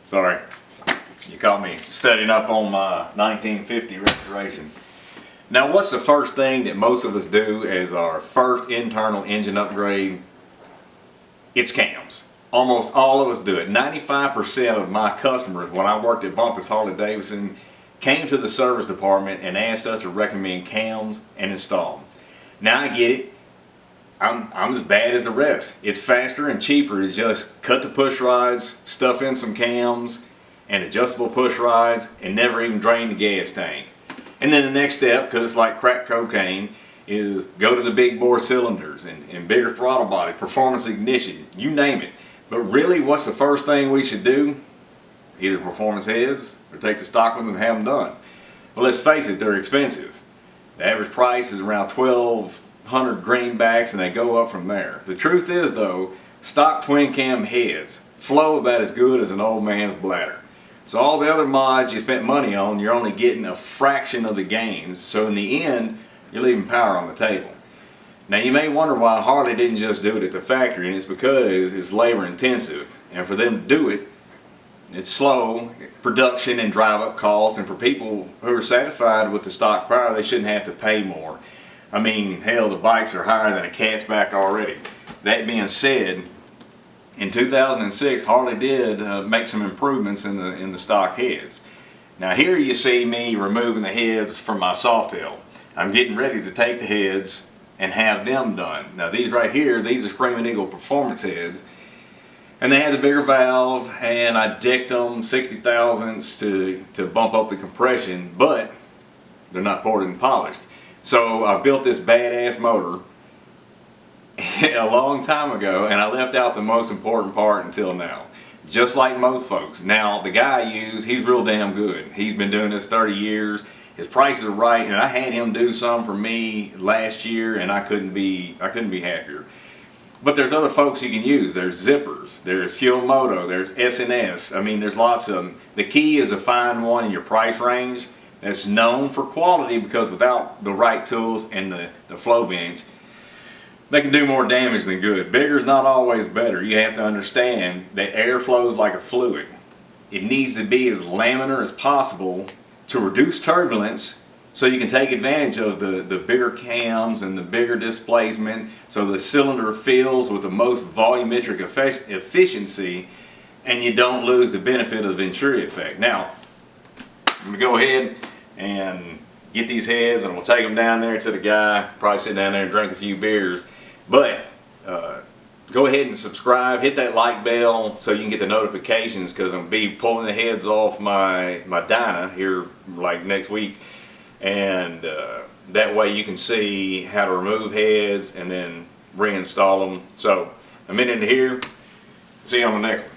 Sorry, you caught me studying up on my 1950 restoration. Now, what's the first thing that most of us do as our first internal engine upgrade? It's cams. Almost all of us do it. 95% of my customers, when I worked at Bumpus Harley-Davidson, came to the service department and asked us to recommend cams and install them. Now I get it. I'm as bad as the rest. It's faster and cheaper to just cut the push rods, stuff in some cams and adjustable push rods, and never even drain the gas tank. And then the next step, because it's like crack cocaine, is go to the big bore cylinders and bigger throttle body, performance ignition, you name it. But really, what's the first thing we should do? Either performance heads or take the stock ones and have them done. But let's face it, they're expensive. The average price is around $1,200 greenbacks, and they go up from there. The truth is though, stock twin cam heads flow about as good as an old man's bladder. So all the other mods you spent money on, you're only getting a fraction of the gains. So in the end, you're leaving power on the table. Now you may wonder why Harley didn't just do it at the factory, and it's because it's labor intensive. And for them to do it, it's slow production and drive up costs, and for people who are satisfied with the stock power, they shouldn't have to pay more. I mean, hell, the bikes are higher than a cat's back already. That being said, in 2006, Harley did make some improvements in the stock heads. Now here you see me removing the heads from my Softail. I'm getting ready to take the heads and have them done. Now these right here, these are Screaming Eagle performance heads, and they had the bigger valve, and I decked them 60 thousandths to bump up the compression, but they're not ported and polished. So I built this badass motor a long time ago, and I left out the most important part until now. Just like most folks. Now the guy I use, he's real damn good. He's been doing this 30 years. His prices are right, and I had him do some for me last year, and I couldn't be happier. But there's other folks you can use. There's Zippers, there's Fuel Moto, there's S&S. I mean, there's lots of them. The key is to find one in your price range that's known for quality, because without the right tools and the flow bench, they can do more damage than good. Bigger is not always better. You have to understand that air flows like a fluid. It needs to be as laminar as possible to reduce turbulence, so you can take advantage of the bigger cams and the bigger displacement, so the cylinder fills with the most volumetric efficiency, and you don't lose the benefit of the Venturi effect. Now, I'm going to go ahead and get these heads, and we'll take them down there to the guy, probably sit down there and drink a few beers. But go ahead and subscribe, hit that like bell so you can get the notifications, because I'm going to be pulling the heads off my Dyna here like next week, and that way you can see how to remove heads and then reinstall them. So I'm in here. See you on the next one.